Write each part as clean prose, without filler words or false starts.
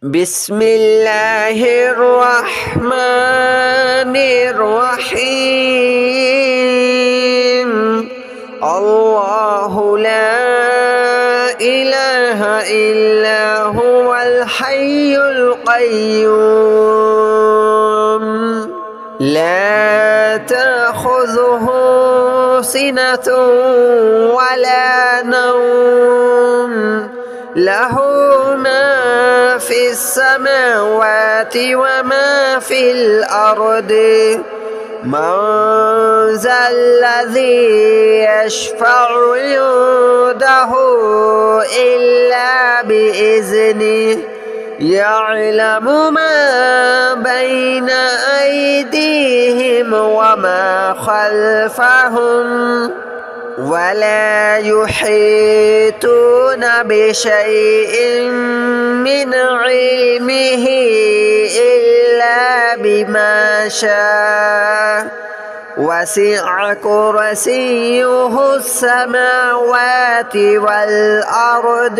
بسم الله الرحمن الرحيم. الله لا إله إلا هو الحي القيوم لا تأخذه سنة ولا نوم له ما في السماوات وما في الأرض من ذا الذي يشفع عنده إلا بإذنه يعلم ما بين أيديهم وما خلفهم ولا يحيطون بشيء من علمه إلا بما شاء وسع كرسيه السماوات والأرض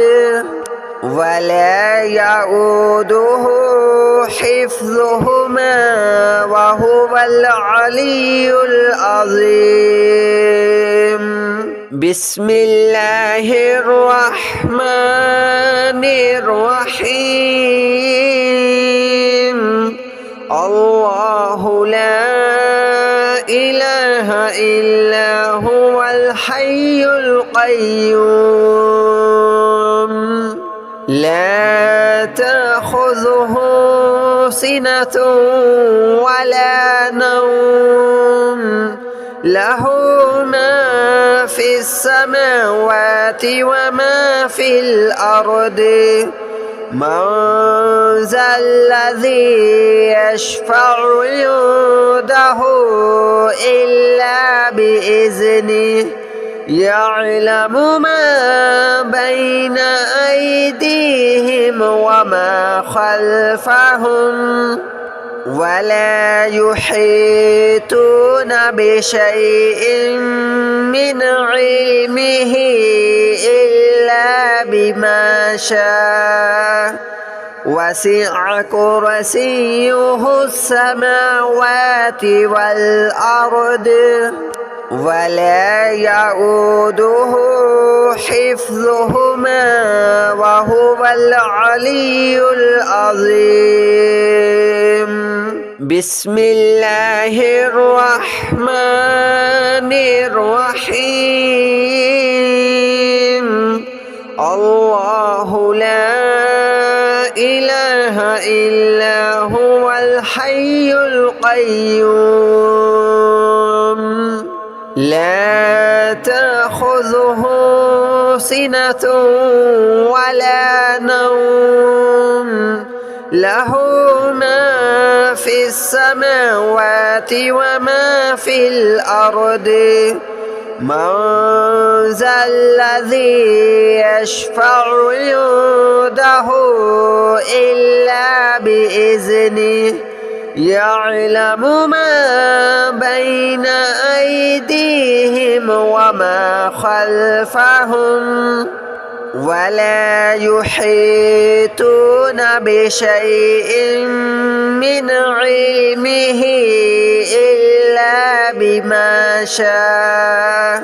ولا يؤوده حفظهما وهو العلي العظيم. بسم الله الرحمن الرحيم. الله لا إله إلا هو الحي القيوم لا تأخذه سنة ولا نوم له ما في السماوات وما في الأرض من ذا الذي يشفع عنده إلا بإذنه يعلم ما بين أيديهم وما خلفهم ولا يحيطون بشيء من علمه إلا بما شاء وسع كرسيه السماوات والأرض ولا يؤوده حفظهما وهو العلي العظيم. بسم الله الرحمن الرحيم. الله لا إله إلا هو الحي القيوم لا تأخذه سنة ولا نوم له ما في السماوات وما في الأرض من ذا الذي يشفع عنده إلا بإذنه يعلم ما بين أيديهم وما خلفهم ولا يحيطون بشيء من علمه إلا بما شاء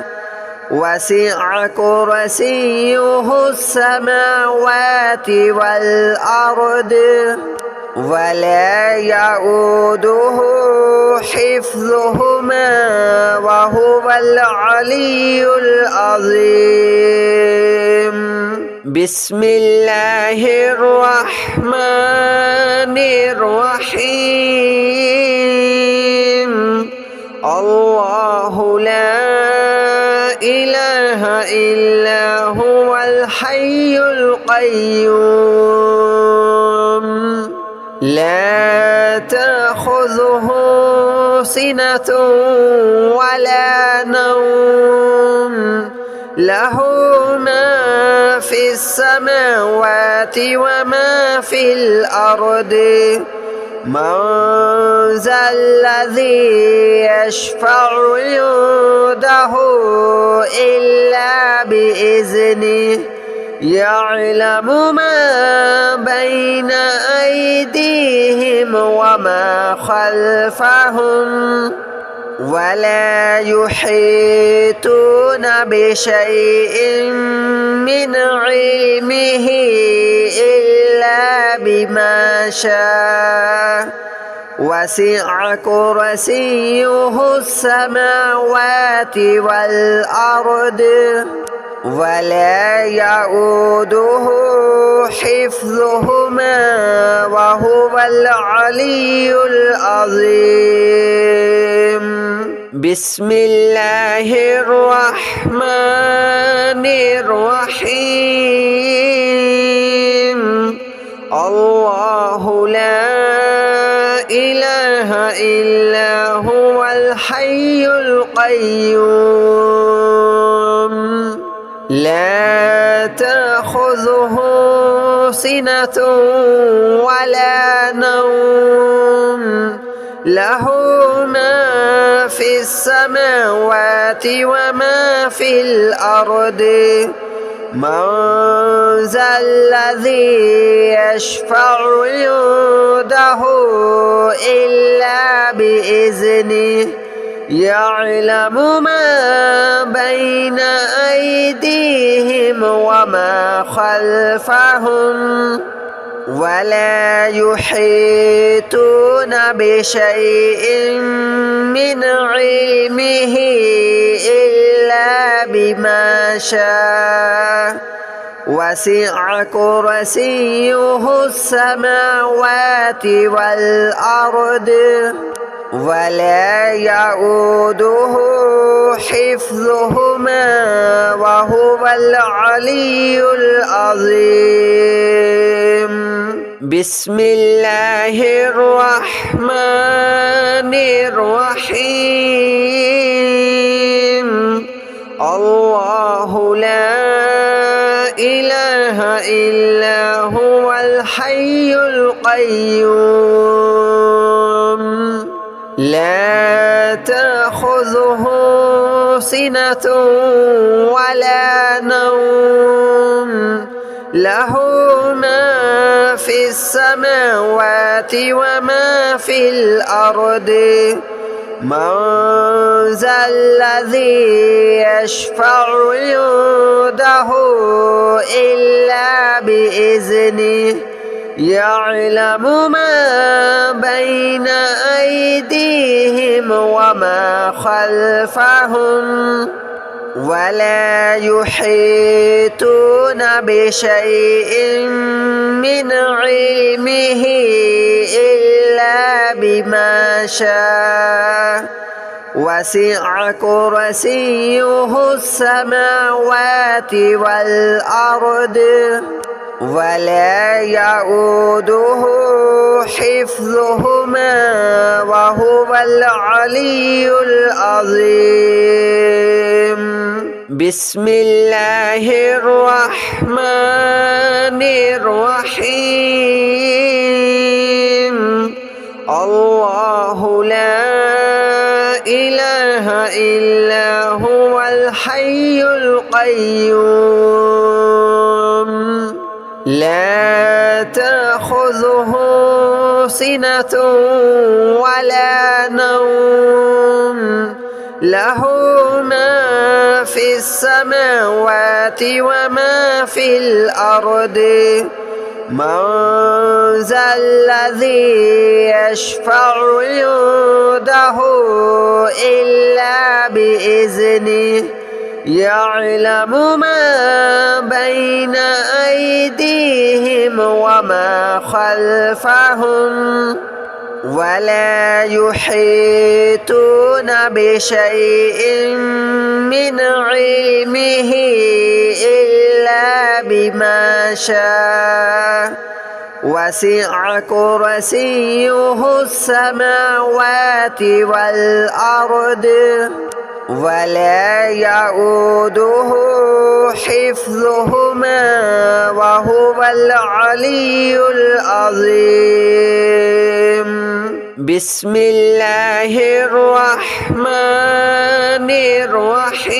وسع كرسيه السماوات والأرض ولا يؤوده حفظهما وهو العلي العظيم. بسم الله الرحمن الرحيم. الله لا إله إلا هو الحي القيوم لا تأخذه سنة ولا نوم له ما في السماوات وما في الأرض من ذا الذي يشفع عنده إلا بإذنه يعلم ما بين أيديهم وما خلفهم ولا يحيطون بشيء من علمه إلا بما شاء وسع كرسيه السماوات والأرض ولا يؤوده حفظهما وهو العلي العظيم. بسم الله الرحمن الرحيم. الله لا إله إلا هو الحي القيوم لا تأخذه سنة ولا نوم له ما في السماوات وما في الأرض من ذا الذي يشفع عنده إلا بإذنه يعلم ما بين أيديهم وما خلفهم ولا يحيطون بشيء من علمه إلا بما شاء وسع كرسيه السماوات والأرض ولا يؤوده حفظهما وهو العلي العظيم. بسم الله الرحمن الرحيم. الله لا إله إلا هو الحي القيوم لا تأخذه سنة ولا نوم له ما في السماوات وما في الأرض من ذا الذي يشفع عنده إلا بإذنه يعلم ما بين أيديهم وما خلفهم ولا يحيطون بشيء من علمه إلا بما شاء وسع كرسيه السماوات والأرض ولا يؤوده حفظهما وهو العلي العظيم. بسم الله الرحمن الرحيم. الله لا إله إلا هو الحي القيوم لا تأخذه سنة ولا نوم له ما في السماوات وما في الأرض من ذا الذي يشفع عنده إلا بإذنه يعلم ما بين أيديهم وما خلفهم ولا يحيطون بشيء من علمه إلا بما شاء وسع كرسيه السماوات والأرض ولا يؤوده حفظهما وهو العلي العظيم. بسم الله الرحمن الرحيم.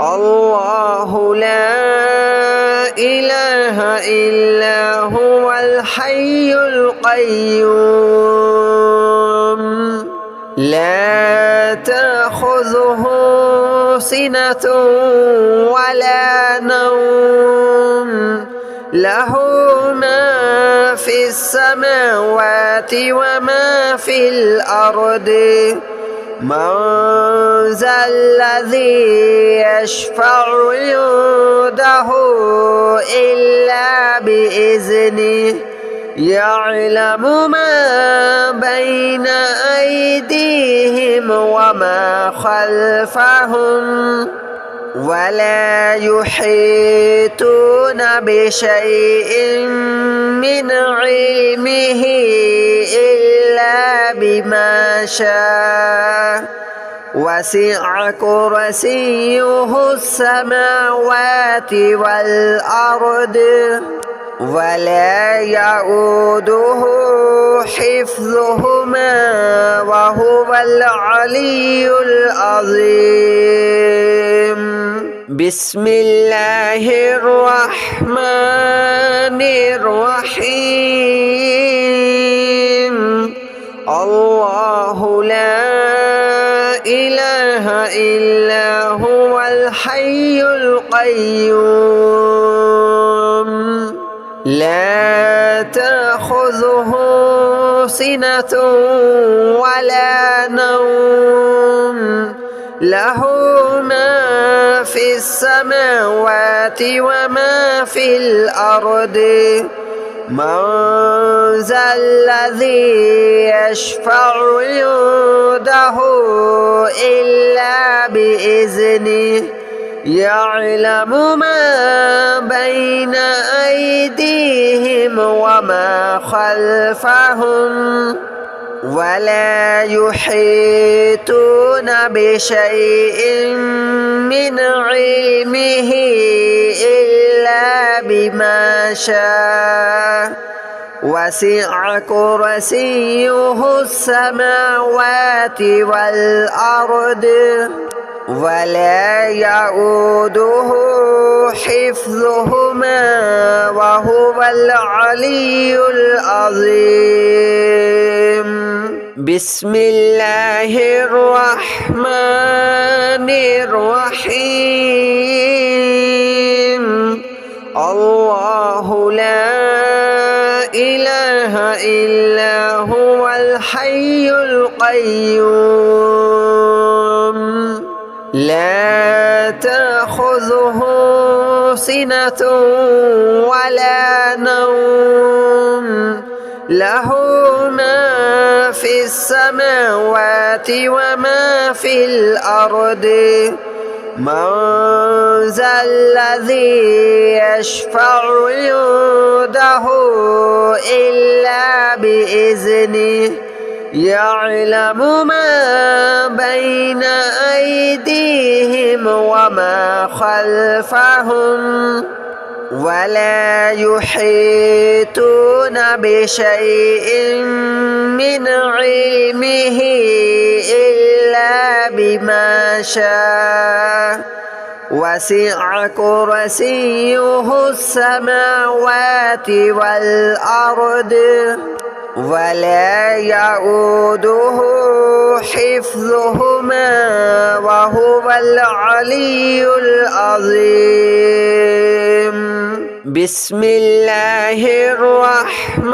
الله إلا هو الحي القيوم لا تأخذه سنة ولا نوم له ما في السماوات وما في الأرض من ذا الذي يشفع عنده إلا بإذنه يعلم ما بين أيديهم وما خلفهم ولا يحيطون بشيء من علمه إلا بما شاء وسع كرسيه السماوات والأرض ولا يؤوده حفظهما وهو العلي العظيم بسم الله الرحمن الرحيم الله لا إله إلا هو الحي القيوم لا تأخذه سنة ولا نوم له ما في السماوات وما في الأرض من ذا الذي يشفع عنده إلا بإذنه يعلم ما بين أيديهم وما خلفهم ولا يحيطون بشيء من علمه إلا بما شاء وسع كرسيه السماوات والأرض ولا يؤوده حفظهما وهو العلي العظيم بسم الله الرحمن الرحيم الله لا إله إلا هو الحي القيوم لا تأخذه سنة ولا نوم له ما في السماوات وما في الأرض من ذا الذي يشفع عنده إلا بإذنه يعلم ما بين أيديهم وما خلفهم ولا يحيطون بشيء من علمه إلا بما شاء وسع كرسيه السماوات والأرض ولا يؤوده حفظهما وهو العلي العظيم بسم الله الرحمن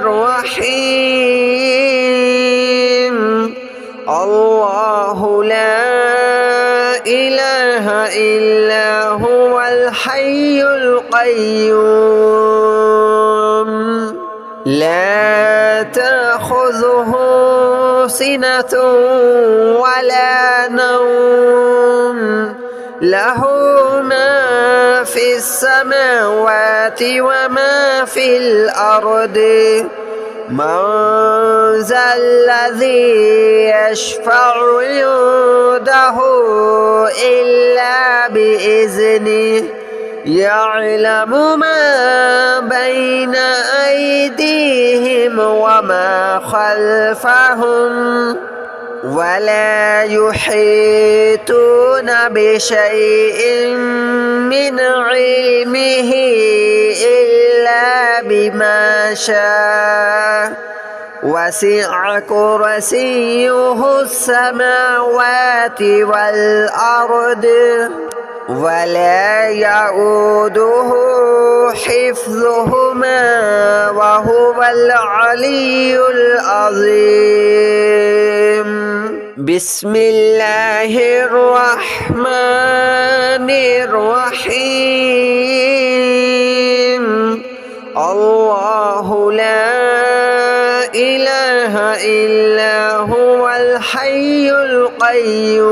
الرحيم الله لا إله إلا هو الحي القيوم لا تأخذه سنة ولا نوم له ما في السماوات وما في الأرض من ذا الذي يشفع عنده إلا بإذنه يعلم ما بين أيديهم وما خلفهم ولا يحيطون بشيء من علمه إلا بما شاء وسع كرسيه السماوات والأرض ولا يؤوده حفظهما وهو العلي العظيم. بسم الله الرحمن الرحيم. الله لا إله إلا هو الحي القيوم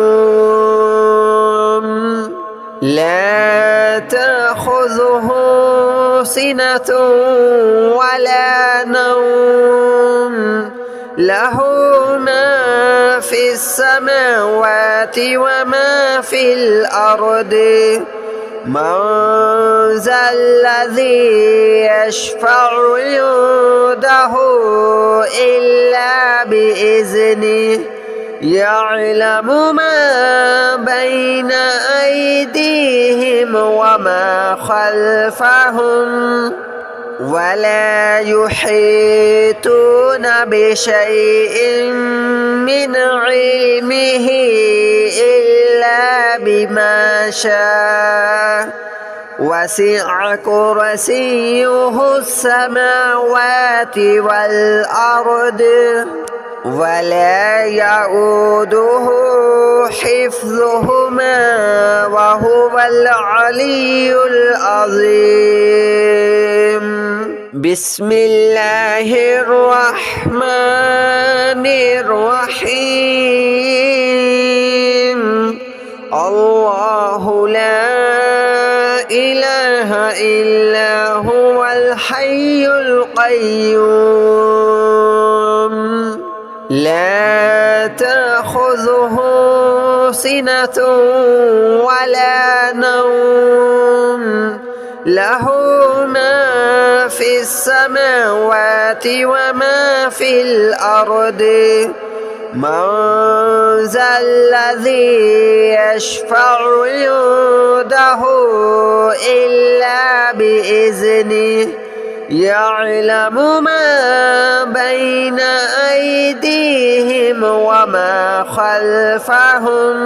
لا تأخذه سنة ولا نوم له ما في السماوات وما في الأرض من ذا الذي يشفع عنده إلا بإذنه يعلم ما بين أيديهم وما خلفهم ولا يحيطون بشيء من علمه إلا بما شاء وسع كرسيه السماوات والأرض ولا يؤوده حفظهما وهو العلي العظيم. بسم الله الرحمن الرحيم. الله لا إله إلا هو الحي القيوم لا تأخذه سنة ولا نوم له ما في السماوات وما في الأرض من ذا الذي يشفع عنده إلا بإذنه يعلم ما بين أيديهم وما خلفهم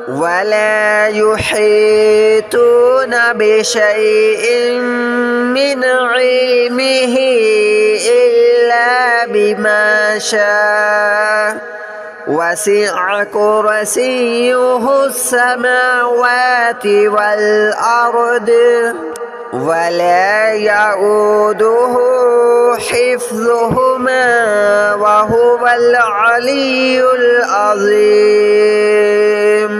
ولا يحيطون بشيء من علمه إلا بما شاء وسع كرسيه السماوات والأرض ولا يؤوده حفظهما وهو العلي العظيم.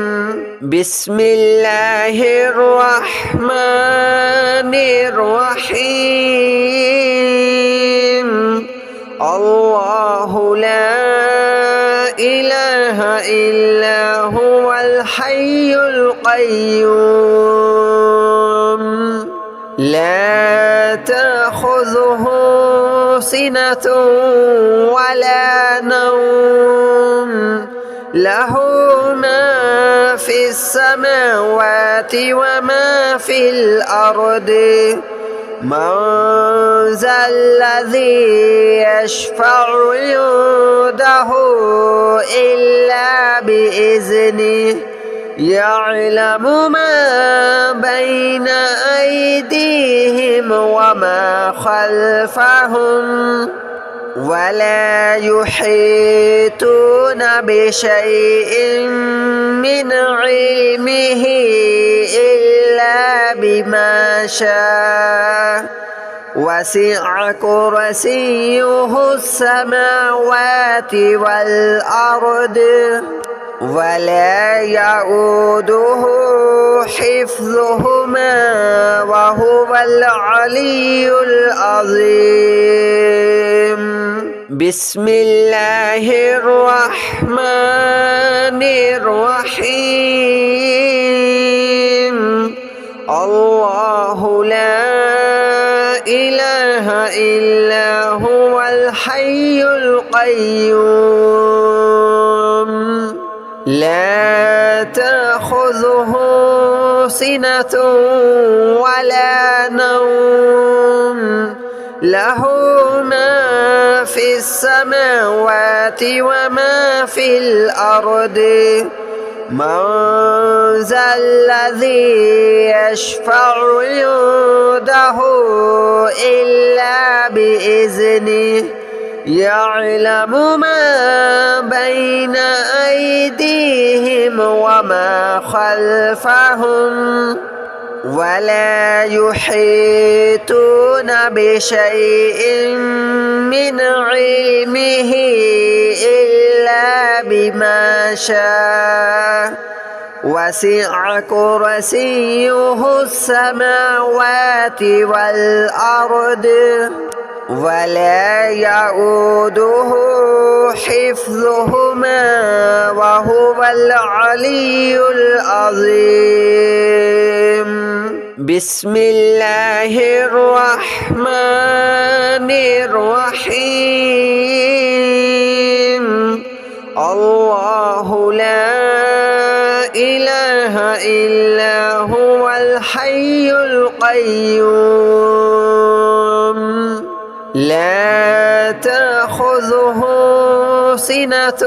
بسم الله الرحمن الرحيم. الله لا إله إلا هو الحي القيوم لا تأخذه سنة ولا نوم له ما في السماوات وما في الأرض من ذا الذي يشفع عنده إلا بإذنه يعلم ما بين أيديهم وما خلفهم ولا يحيطون بشيء من علمه إلا بما شاء وسع كرسيه السماوات والأرض ولا يؤوده حفظهما وهو العلي العظيم. بسم الله الرحمن الرحيم. الله لا إله إلا هو الحي القيوم لا تأخذه سنة ولا نوم له ما في السماوات وما في الأرض من ذا الذي يشفع عنده إلا بإذنه يعلم ما بين أيديهم وما خلفهم ولا يحيطون بشيء من علمه إلا بما شاء وسع كرسيه السماوات والأرض ولا يؤوده حفظهما وهو العلي العظيم. بسم الله الرحمن الرحيم. الله لا إله إلا هو الحي القيوم لا تأخذه سنة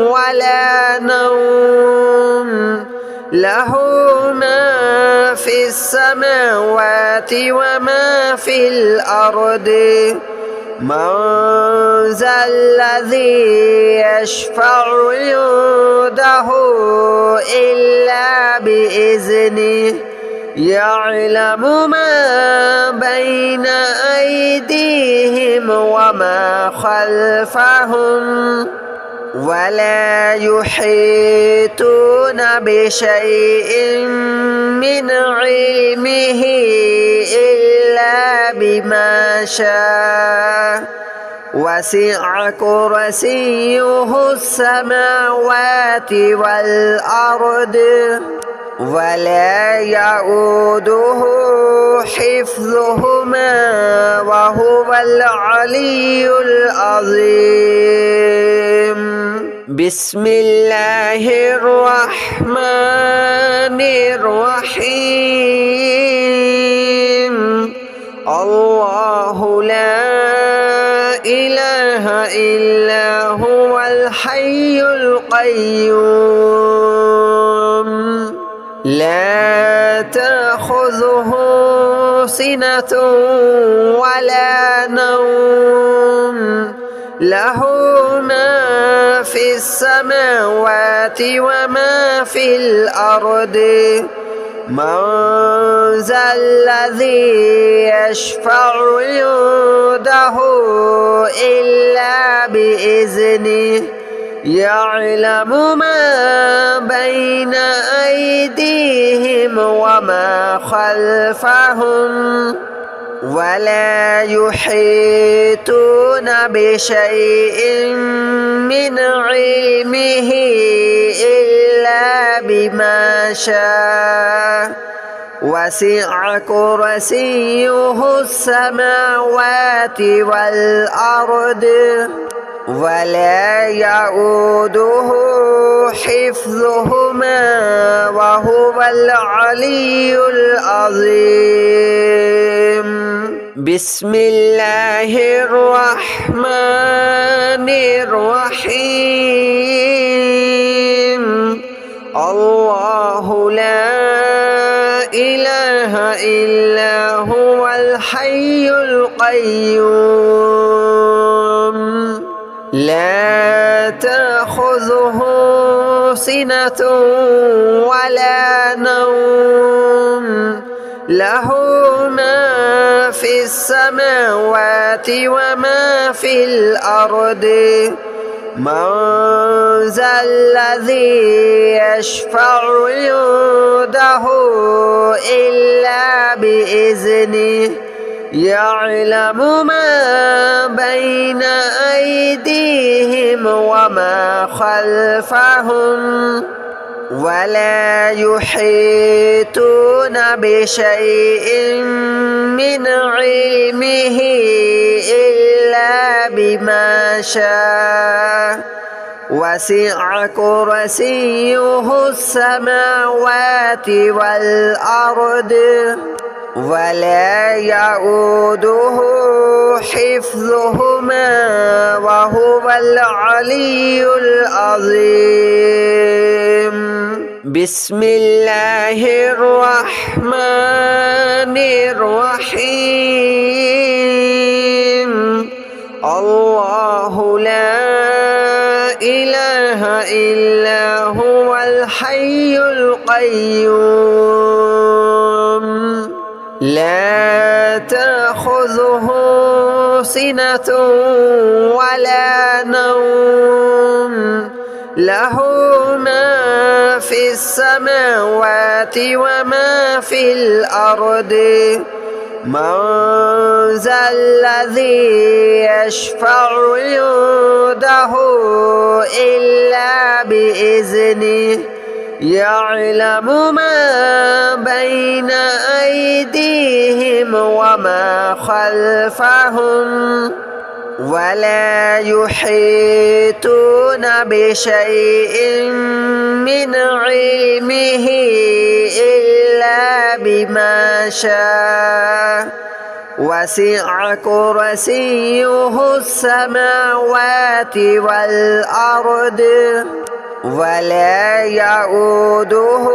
ولا نوم له ما في السماوات وما في الأرض من ذا الذي يشفع عنده إلا بإذنه يعلم ما بين أيديهم وما خلفهم ولا يحيطون بشيء من علمه إلا بما شاء وسع كرسيه السماوات والأرض ولا يؤوده حفظهما وهو العلي العظيم. بسم الله الرحمن الرحيم. الله لا إله إلا هو الحي القيوم لا تأخذه سنة ولا نوم له ما في السماوات وما في الأرض من ذا الذي يشفع عنده إلا بإذنه يعلم ما بين أيديهم وما خلفهم ولا يحيطون بشيء من علمه إلا بما شاء وسع كرسيه السماوات والأرض ولا يؤوده حفظهما وهو العلي العظيم. بسم الله الرحمن الرحيم. الله لا إله إلا هو الحي القيوم لا تأخذه سنة ولا نوم له ما في السماوات وما في الأرض من ذا الذي يشفع عنده إلا بإذنه يعلم ما بين أيديهم وما خلفهم ولا يحيطون بشيء من علمه إلا بما شاء وسع كرسيه السماوات والأرض ولا يؤوده حفظهما وهو العلي العظيم. بسم الله الرحمن الرحيم. الله لا إله إلا هو الحي القيوم لا تأخذه سنة ولا نوم له ما في السماوات وما في الأرض من ذا الذي يشفع عنده إلا بإذنه يعلم ما بين أيديهم وما خلفهم ولا يحيطون بشيء من علمه إلا بما شاء وسع كرسيه السماوات والأرض ولا يؤوده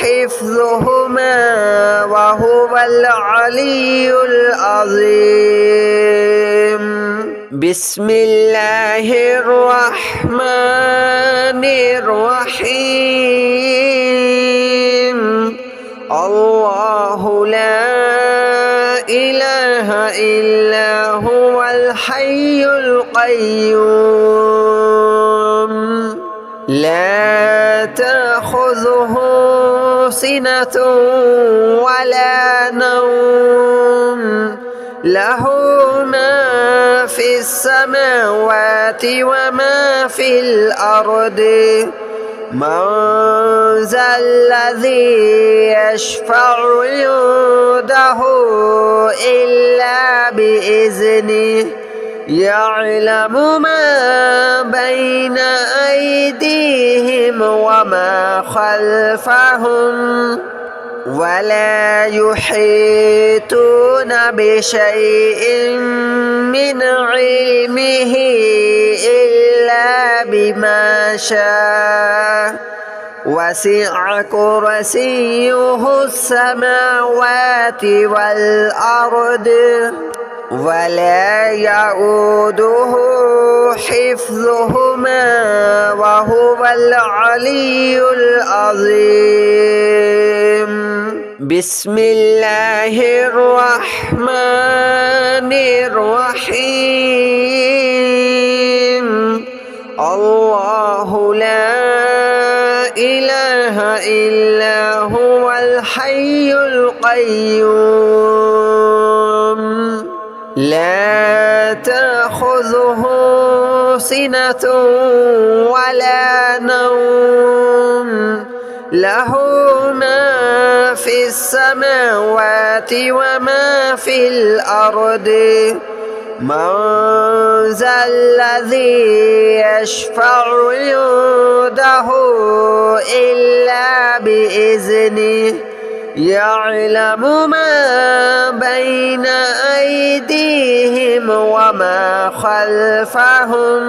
حفظهما وهو العلي العظيم. بسم الله الرحمن الرحيم. الله لا إله إلا هو الحي القيوم لا تأخذه سنة ولا نوم له ما في السماوات وما في الأرض من ذا الذي يشفع عنده إلا بإذنه يعلم ما بين أيديهم وما خلفهم ولا يحيطون بشيء من علمه إلا بما شاء وسع كرسيه السماوات والأرض ولا يؤوده حفظهما وهو العلي العظيم. بسم الله الرحمن الرحيم. الله لا إله إلا هو الحي القيوم لا تأخذه سنة ولا نوم له ما في السماوات وما في الأرض من ذا الذي يشفع عنده إلا بإذنه يعلم ما بين أيديهم وما خلفهم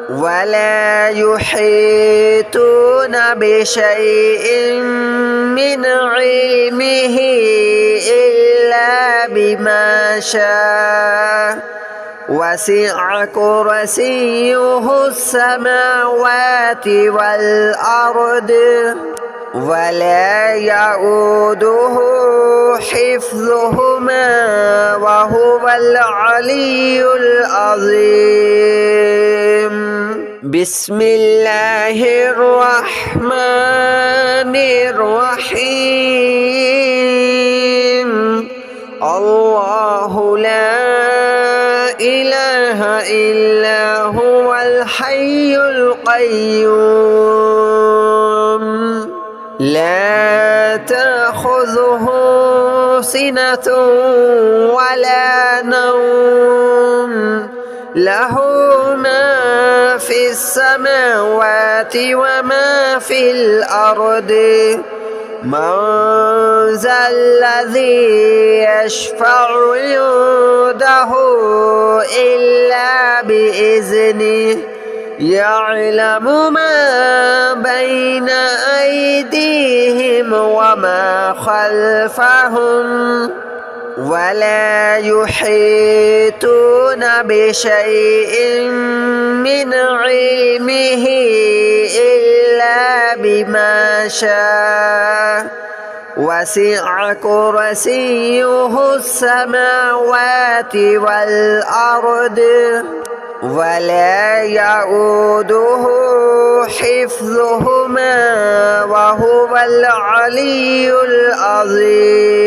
ولا يحيطون بشيء من علمه إلا بما شاء وسع كرسيه السماوات والأرض ولا يؤوده حفظهما وهو العلي العظيم. بسم الله الرحمن الرحيم. الله لا إله إلا هو الحي القيوم لا تأخذه سنة ولا نوم له ما في السماوات وما في الأرض من ذا الذي يشفع عنده إلا بإذنه يعلم ما بين أيديهم وما خلفهم ولا يحيطون بشيء من علمه إلا بما شاء وسع كرسيه السماوات والأرض ولا يؤوده حفظهما وهو العلي العظيم.